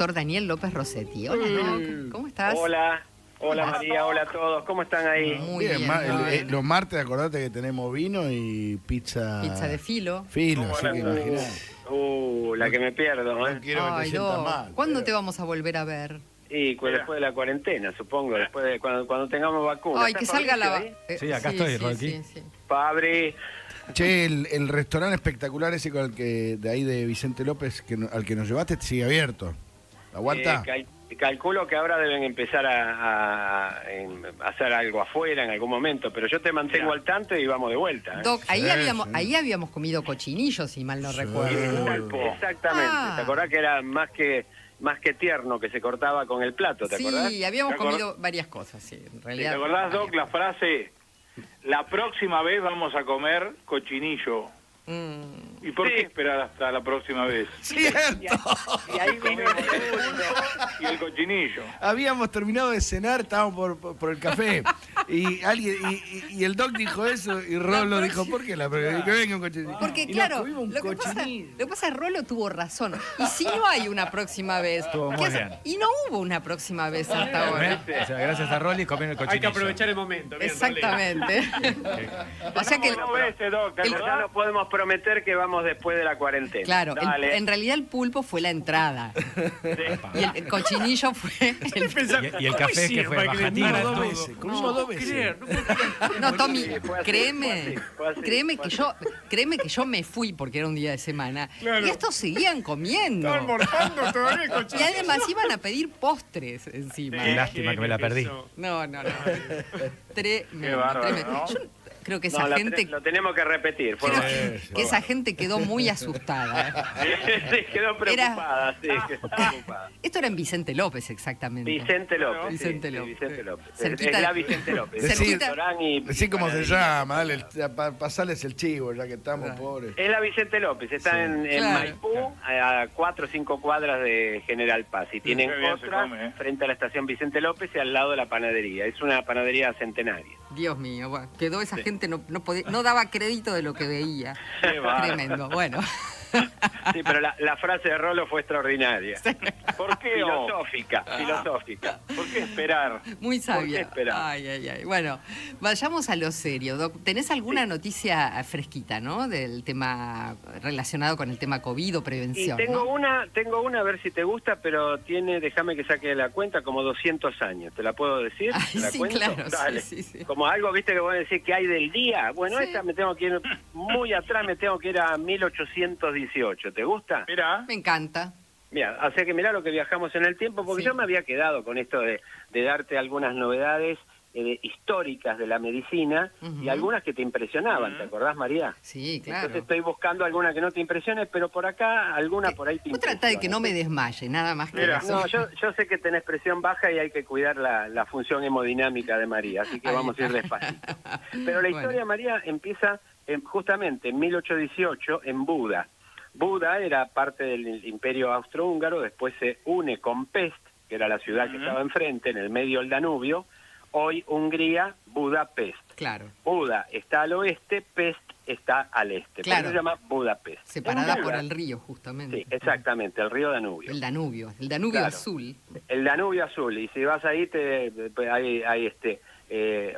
Doctor Daniel López Rossetti. Hola, Doc. ¿Cómo estás? Hola María, hola a todos. ¿Cómo están ahí? Muy bien. Los martes, acordate que tenemos vino y pizza. Pizza de filo. Filo, así que imaginás. La que me pierdo, ¿eh? No quiero que te sientas Doc, mal. ¿cuándo te vamos a volver a ver? Y después de la cuarentena, supongo, después de cuando tengamos vacuna. Ay, que salga la... Sí, acá estoy, Rocky. Sí. Fabri. Che, el restaurante espectacular ese con el que de ahí de Vicente López, al que nos llevaste, sigue abierto. ¿Aguanta? Calculo que ahora deben empezar a hacer algo afuera en algún momento, pero yo te mantengo al tanto y vamos de vuelta. Doc, ahí Sí. habíamos comido cochinillos, si mal no recuerdo. Exactamente. ¿Te acordás que era más que tierno, que se cortaba con el plato? ¿Te acordás? Sí, habíamos comido varias cosas, sí, en realidad. ¿Te acordás, Doc, la varias frase, la próxima vez vamos a comer cochinillo? ¿Y por qué esperar hasta la próxima vez? ¡Cierto! Y ahí vino Y el cochinillo. Habíamos terminado de cenar, estábamos por el café. Y el Doc dijo eso y Rolo dijo, ¿por qué que venga un cochinillo? Porque, Y claro, nos comimos un lo que cochinillo. pasa es que Rolo tuvo razón. Y si no hay una próxima vez, Estuvo muy ¿qué hace? bien. Y no hubo una próxima vez hasta ahora. O sea, gracias a Rolly comieron el cochinillo. Hay que aprovechar el momento. Bien, Exactamente. O sea que... ¿Cómo ves, Doc? ¿Te Ya acordás? no podemos prometer que vamos después de la cuarentena. Claro, Dale. en realidad el pulpo fue la entrada. Y el cochinillo fue el... Y el café que fue bajativo. Comimos dos veces. No, Tommy, Sí, fue así, créeme fue así. créeme que yo me fui porque era un día de semana. Claro. Y estos seguían comiendo. almorzando todavía el cochino. Y además iban a pedir postres encima. Qué lástima que me la perdí. No. Tremendo, Qué bárbaro, tremendo. ¿no? Yo creo que No, esa gente... lo tenemos que repetir. Fue Creo bueno. que esa gente quedó muy asustada. Sí, quedó preocupada, quedó preocupada. Esto era en Vicente López, exactamente. Vicente López. Vicente sí, López. Vicente López. Cerquita Es la de- Vicente López. cerquita- Restaurante y Decí cómo se panadería. llama, dale, pasales el chivo, ya que estamos Claro. pobres. Es la Vicente López, está Sí. en Claro. Maipú, a 4 o 5 cuadras de General Paz. Y tienen Qué bien se otra come, ¿eh? frente a la estación Vicente López y al lado de la panadería. Es una panadería centenaria. Dios mío, bueno, quedó esa gente, no daba crédito de lo que veía. Qué bárbaro. Tremendo, bueno. Sí, pero la frase de Rolo fue extraordinaria. ¿Por qué no? Filosófica. ¿Por qué esperar? Muy ¿Por qué sabia. esperar? Ay. Bueno, vayamos a lo serio, Doc. ¿Tenés alguna noticia fresquita, no? Del tema relacionado con el tema COVID o Y prevención, tengo ¿no? una, a ver si te gusta, pero déjame que saque la cuenta, como 200 años. ¿Te la puedo decir? Ay, ¿Te la sí, cuento? claro, Dale. sí. Como algo, viste, que vos decís que hay del día. Bueno, Sí. esta me tengo que ir muy atrás, me tengo que ir a 1818. ¿Te gusta? Mirá. Me encanta. Mira, o sea que mirá lo que viajamos en el tiempo, porque Sí. yo me había quedado con esto de darte algunas novedades históricas de la medicina y Ujú. algunas que te impresionaban. ¿Te acordás, María? Sí, claro. Entonces estoy buscando alguna que no te impresione, pero por acá alguna por ahí te Vos tratá de que no me impresiona. desmaye, nada más que Mira. eso. No, yo sé que tenés presión baja y hay que cuidar la función hemodinámica de María, así que Ahí vamos a ir está. despacito. Pero la Bueno. historia, María, empieza justamente en 1818 en Buda. Buda era parte del imperio austrohúngaro, después se une con Pest, que era la ciudad que estaba enfrente, en el medio del Danubio. Hoy Hungría, Budapest. Claro, Buda está al oeste, Pest está al este. Claro. Por eso se llama Budapest. separada En por Buda- el río, justamente. Sí, exactamente, el río Danubio. El Danubio Claro. azul. El Danubio azul, y si vas ahí hay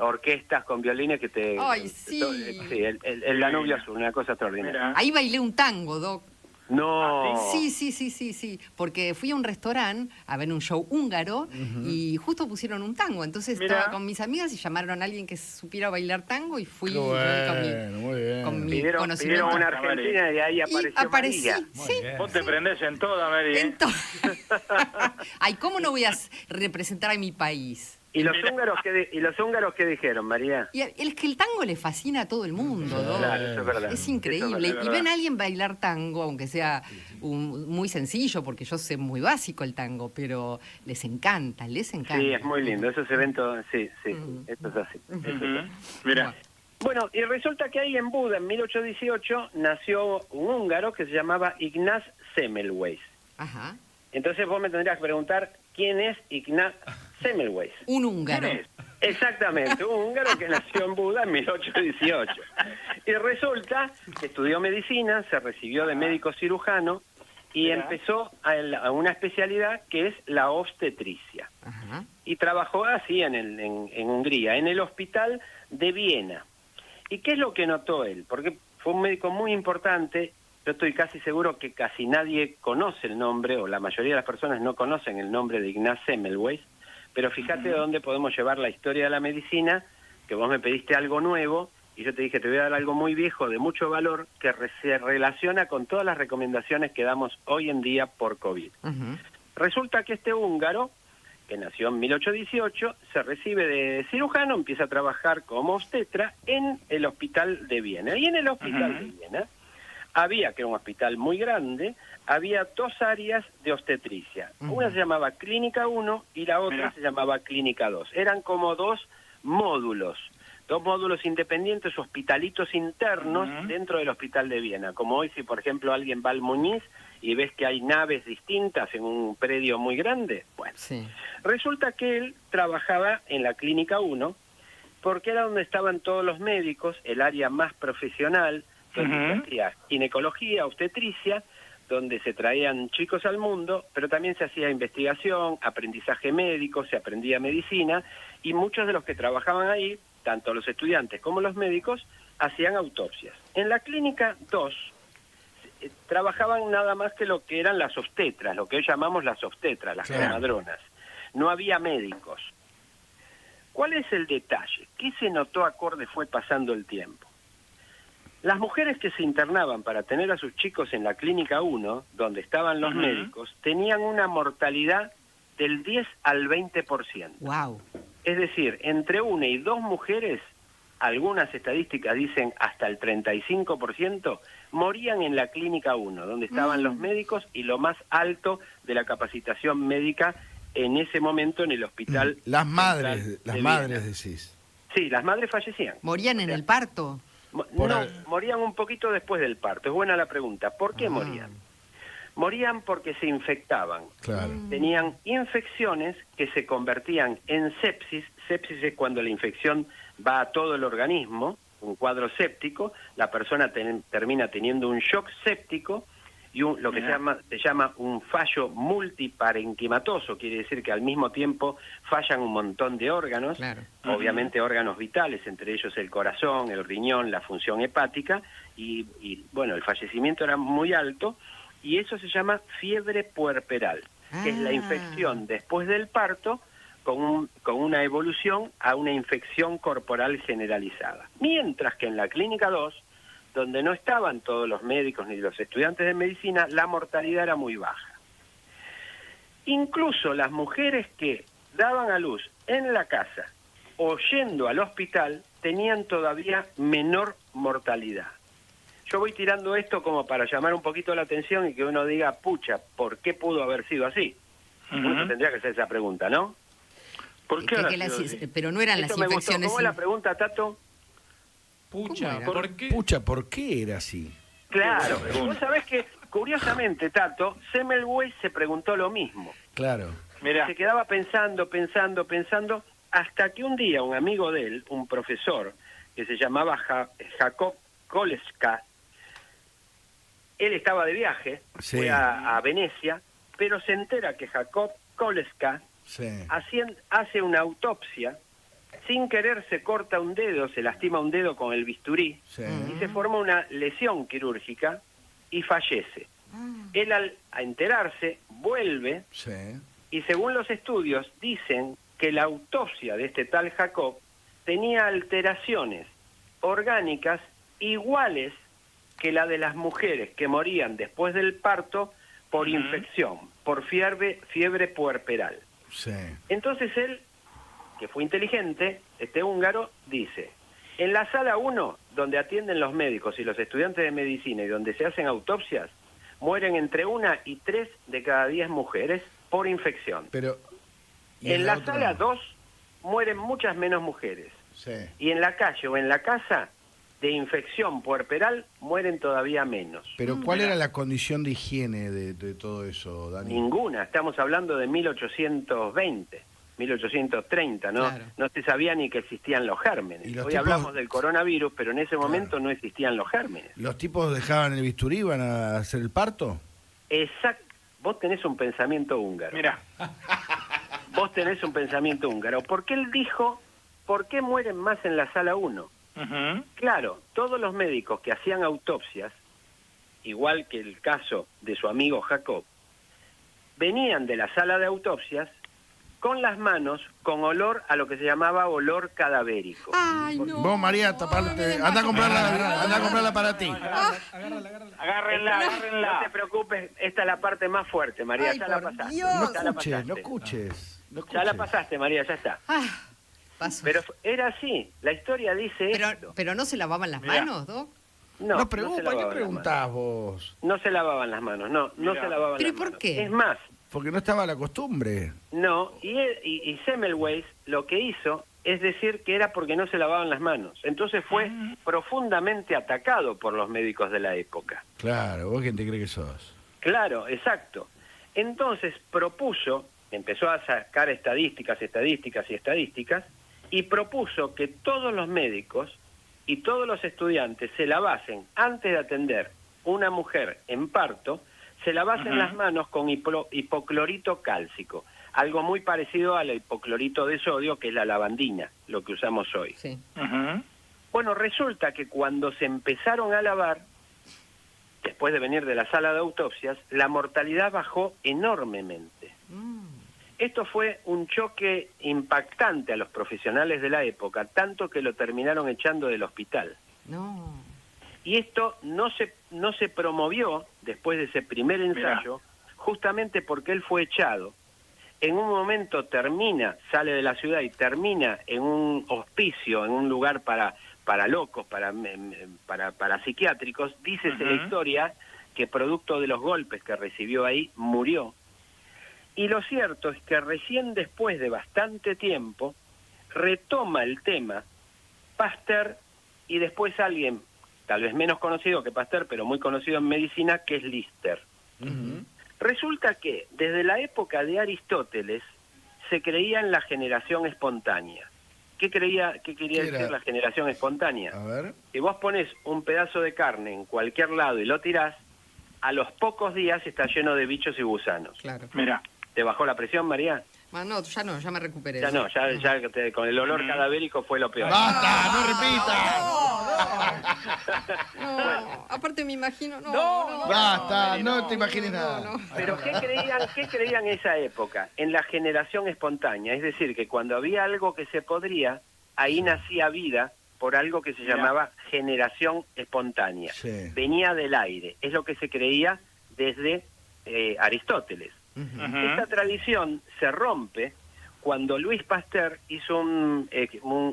orquestas con violines que te... Ay, sí. Sí, el Danubio azul, una cosa extraordinaria. Mirá. Ahí bailé un tango, Doc. No. Sí, porque fui a un restaurante a ver un show húngaro y justo pusieron un tango. Entonces Mirá. estaba con mis amigas y llamaron a alguien que supiera bailar tango y fui Qué yo bueno, muy bien. con mi Pidieron conocimiento. una argentina y ahí Y apareció aparecí, María. sí. bien. Vos te prendés en toda, Mary, ¿eh? Entonces, ay, ¿cómo no voy a representar a mi país? ¿Y los húngaros qué dijeron, María? Y es que el tango le fascina a todo el mundo, Doc. Claro, eso es verdad. Es increíble. Eso es Y verdad. ven a alguien bailar tango, aunque sea muy sencillo, porque yo sé muy básico el tango, pero les encanta. Sí, es muy lindo, esos eventos, sí, Mm. esto es así. Ujú. Mirá. Bueno, y resulta que ahí en Buda, en 1818, nació un húngaro que se llamaba Ignaz Semmelweis. Ajá. Entonces vos me tendrías que preguntar, ¿quién es Ignaz Semmelweis? Un húngaro. ¿Quién es? Exactamente, un húngaro que nació en Buda en 1818. Y resulta que estudió medicina, se recibió de médico cirujano y empezó a una especialidad que es la obstetricia. Ajá. Y trabajó así en Hungría, en el hospital de Viena. ¿Y qué es lo que notó él? Porque fue un médico muy importante. Yo estoy casi seguro que casi nadie conoce el nombre, o la mayoría de las personas no conocen el nombre de Ignaz Semmelweis, pero fíjate de dónde podemos llevar la historia de la medicina, que vos me pediste algo nuevo, y yo te dije, te voy a dar algo muy viejo, de mucho valor, que se relaciona con todas las recomendaciones que damos hoy en día por COVID. Resulta que este húngaro, que nació en 1818, se recibe de cirujano, empieza a trabajar como obstetra en el hospital de Viena. Y en el hospital de Viena había, que era un hospital muy grande, había dos áreas de obstetricia. Una se llamaba Clínica 1 y la otra se llamaba Clínica 2. Eran como dos módulos independientes, hospitalitos internos dentro del hospital de Viena. Como hoy, si por ejemplo alguien va al Muñiz y ves que hay naves distintas en un predio muy grande, bueno, resulta que él trabajaba en la Clínica 1 porque era donde estaban todos los médicos, el área más profesional, donde se hacía ginecología, obstetricia, donde se traían chicos al mundo, pero también se hacía investigación, aprendizaje médico, se aprendía medicina, y muchos de los que trabajaban ahí, tanto los estudiantes como los médicos, hacían autopsias. En la Clínica 2 trabajaban nada más que lo que eran las obstetras, lo que hoy llamamos las obstetras, las comadronas. No había médicos. ¿Cuál es el detalle? ¿Qué se notó acorde fue pasando el tiempo? Las mujeres que se internaban para tener a sus chicos en la Clínica 1, donde estaban los médicos, tenían una mortalidad del 10 al 20%. Wow. Es decir, entre una y dos mujeres, algunas estadísticas dicen hasta el 35%, morían en la Clínica 1, donde estaban los médicos y lo más alto de la capacitación médica en ese momento en el hospital. Las madres decís. Sí, las madres fallecían. ¿Morían en el parto? No, morían un poquito después del parto. Es buena la pregunta. ¿Por qué morían? Morían porque se infectaban. Claro. Tenían infecciones que se convertían en sepsis. Sepsis es cuando la infección va a todo el organismo, un cuadro séptico. La persona termina teniendo un shock séptico y lo que se llama un fallo multiparenquimatoso. Quiere decir que al mismo tiempo fallan un montón de órganos, obviamente órganos vitales, entre ellos el corazón, el riñón, la función hepática, y bueno, el fallecimiento era muy alto, y eso se llama fiebre puerperal, que es la infección después del parto con una evolución a una infección corporal generalizada. Mientras que en la Clínica 2, donde no estaban todos los médicos ni los estudiantes de medicina, la mortalidad era muy baja. Incluso las mujeres que daban a luz en la casa o yendo al hospital tenían todavía menor mortalidad. Yo voy tirando esto como para llamar un poquito la atención y que uno diga, pucha, ¿por qué pudo haber sido así? Uno tendría que hacer esa pregunta, ¿no? ¿Por qué? Pero no eran Esto las me infecciones. gustó. ¿Cómo es la pregunta, Tato? Pucha, ¿por qué? Pucha, ¿por qué era así? Claro, vos sabés que, curiosamente, Tato, Semmelweis se preguntó lo mismo. Claro. Mirá. Se quedaba pensando, hasta que un día un amigo de él, un profesor, que se llamaba Jacob Koleska, él estaba de viaje, fue a Venecia, pero se entera que Jacob Koleska hace una autopsia, sin querer se corta un dedo, se lastima un dedo con el bisturí, y se forma una lesión quirúrgica y fallece. Él al enterarse vuelve, y según los estudios dicen que la autopsia de este tal Jacob tenía alteraciones orgánicas iguales que la de las mujeres que morían después del parto por infección, por fiebre puerperal. Entonces él, que fue inteligente, este húngaro, dice, en la sala 1, donde atienden los médicos y los estudiantes de medicina y donde se hacen autopsias, mueren entre 1 y 3 de cada 10 mujeres por infección. Pero en la sala 2 mueren muchas menos mujeres. Y en la calle o en la casa, de infección puerperal, mueren todavía menos. Pero ¿cuál era la condición de higiene de todo eso, Dani? Ninguna. Estamos hablando de 1820. 1830, ¿no? Claro. No se sabía ni que existían los gérmenes. Hoy hablamos del coronavirus, pero en ese momento no existían los gérmenes. ¿Los tipos dejaban el bisturí, iban a hacer el parto? Exacto. Vos tenés un pensamiento húngaro. Mira. Vos tenés un pensamiento húngaro. Porque él dijo, ¿por qué mueren más en la sala 1? Claro, todos los médicos que hacían autopsias, igual que el caso de su amigo Jacob, venían de la sala de autopsias con las manos con olor a lo que se llamaba olor cadavérico. Ay, no. Vos, María, taparte. Anda a comprarla para ti. Agárrenla. No te preocupes, esta es la parte más fuerte, María. Ay, ya la por pasaste. Dios. No escuches. Ya la pasaste, María, ya está. Pasó. Pero era así, la historia dice esto. Pero no se lavaban las Mirá. manos, Doc. No, No se pregunta, lavaban ¿qué las preguntás vos? manos. No se lavaban las manos, no Mirá. se lavaban ¿Pero las y por manos. qué? Es más, Porque no estaba la costumbre. no, y Semmelweis lo que hizo es decir que era porque no se lavaban las manos. Entonces fue profundamente atacado por los médicos de la época. Claro, ¿vos quién te cree que sos? Claro, exacto. Entonces empezó a sacar estadísticas, y propuso que todos los médicos y todos los estudiantes se lavasen, antes de atender una mujer en parto, se lavasen las manos con hipoclorito cálcico, algo muy parecido al hipoclorito de sodio, que es la lavandina, lo que usamos hoy. Sí. Bueno, resulta que cuando se empezaron a lavar, después de venir de la sala de autopsias, la mortalidad bajó enormemente. Esto fue un choque impactante a los profesionales de la época, tanto que lo terminaron echando del hospital. No. Y esto no se promovió después de ese primer ensayo, justamente porque él fue echado. En un momento sale de la ciudad y termina en un hospicio, en un lugar para locos, para psiquiátricos. Dícese la historia que producto de los golpes que recibió ahí, murió. Y lo cierto es que recién después de bastante tiempo retoma el tema Pasteur y después alguien, tal vez menos conocido que Pasteur, pero muy conocido en medicina, que es Lister. Resulta que desde la época de Aristóteles se creía en la generación espontánea. ¿Qué quería decir la generación espontánea? A ver. Si vos pones un pedazo de carne en cualquier lado y lo tirás, a los pocos días está lleno de bichos y gusanos. Claro. Mira. ¿Te bajó la presión, María? No, ya me recuperé. Ya no, con el olor cadavérico fue lo peor. ¡Basta! ¡No repitas! No, aparte me imagino... ¡Basta! No te imagines nada. Pero ¿qué creían en esa época? En la generación espontánea. Es decir, que cuando había algo que se podría, ahí nacía vida por algo que se llamaba generación espontánea. Sí. Venía del aire. Es lo que se creía desde Aristóteles. Esta tradición se rompe cuando Louis Pasteur hizo un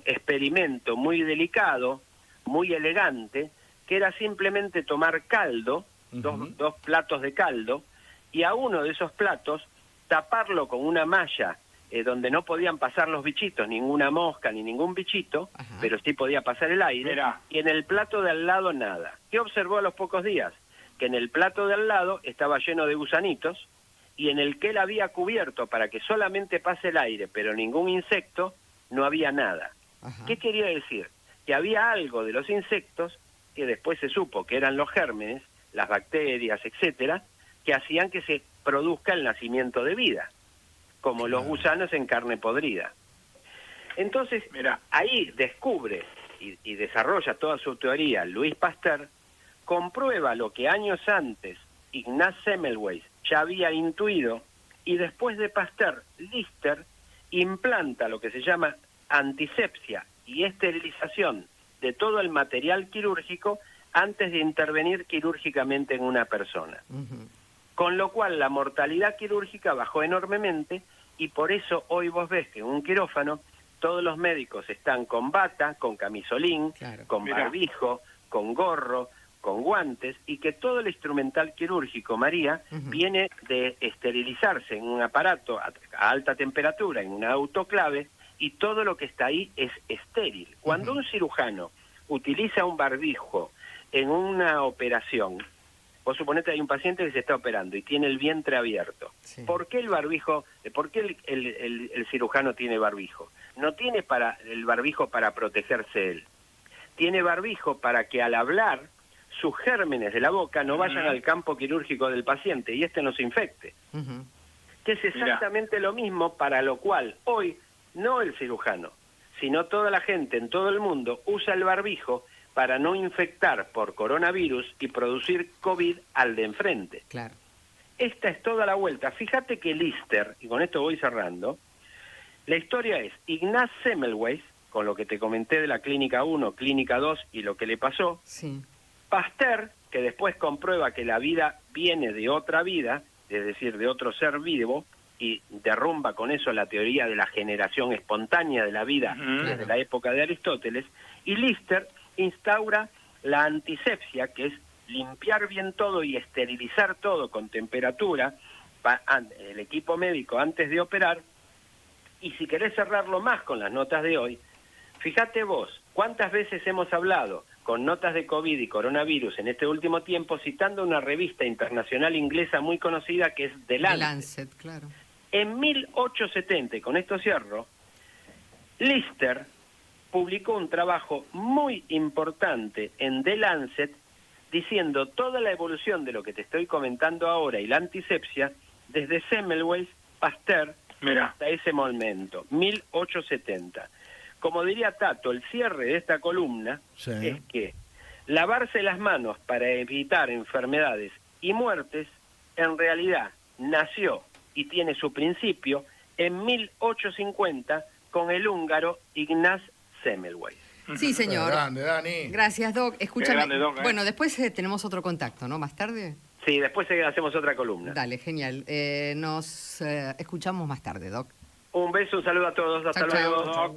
experimento muy delicado, muy elegante, que era simplemente tomar caldo, dos platos de caldo, y a uno de esos platos taparlo con una malla donde no podían pasar los bichitos, ninguna mosca ni ningún bichito, pero sí podía pasar el aire, y en el plato de al lado nada. ¿Qué observó a los pocos días? Que en el plato de al lado estaba lleno de gusanitos, y en el que él había cubierto para que solamente pase el aire, pero ningún insecto, no había nada. ¿Qué quería decir? Que había algo de los insectos, que después se supo que eran los gérmenes, las bacterias, etcétera, que hacían que se produzca el nacimiento de vida, como los gusanos en carne podrida. Entonces, ahí descubre y desarrolla toda su teoría Louis Pasteur, comprueba lo que años antes Ignaz Semmelweis ya había intuido, y después de Pasteur, Lister implanta lo que se llama antisepsia y esterilización de todo el material quirúrgico antes de intervenir quirúrgicamente en una persona. Con lo cual la mortalidad quirúrgica bajó enormemente, y por eso hoy vos ves que en un quirófano todos los médicos están con bata, con camisolín, con barbijo, con gorro, con guantes, y que todo el instrumental quirúrgico, María, viene de esterilizarse en un aparato a alta temperatura, en una autoclave, y todo lo que está ahí es estéril. Cuando un cirujano utiliza un barbijo en una operación, vos suponete hay un paciente que se está operando y tiene el vientre abierto. ¿Por qué el barbijo, por qué el cirujano tiene barbijo? No tiene el barbijo para protegerse él. Tiene barbijo para que al hablar sus gérmenes de la boca no vayan al campo quirúrgico del paciente y este no se infecte. Que es exactamente lo mismo, para lo cual hoy no el cirujano, sino toda la gente en todo el mundo usa el barbijo para no infectar por coronavirus y producir COVID al de enfrente. Claro. Esta es toda la vuelta. Fíjate que Lister, y con esto voy cerrando, la historia es Ignaz Semmelweis, con lo que te comenté de la Clínica 1, Clínica 2 y lo que le pasó. Sí. Pasteur, que después comprueba que la vida viene de otra vida, es decir, de otro ser vivo, y derrumba con eso la teoría de la generación espontánea de la vida desde la época de Aristóteles. Y Lister instaura la antisepsia, que es limpiar bien todo y esterilizar todo con temperatura, el equipo médico antes de operar. Y si querés cerrarlo más con las notas de hoy, fíjate vos, cuántas veces hemos hablado con notas de COVID y coronavirus en este último tiempo, citando una revista internacional inglesa muy conocida que es The Lancet. The Lancet, claro. En 1870, y con esto cierro, Lister publicó un trabajo muy importante en The Lancet diciendo toda la evolución de lo que te estoy comentando ahora y la antisepsia desde Semmelweis, Pasteur, hasta ese momento, 1870. Como diría Tato, el cierre de esta columna es que lavarse las manos para evitar enfermedades y muertes en realidad nació y tiene su principio en 1850 con el húngaro Ignaz Semmelweis. Sí, señor. Grande, Dani. Gracias, Doc. Escúchame. Grande, Doc, Bueno, después tenemos otro contacto, ¿no? Más tarde. Sí, después hacemos otra columna. Dale, genial. Nos escuchamos más tarde, Doc. Un beso, un saludo a todos. Hasta Chau, chau. luego, Doc.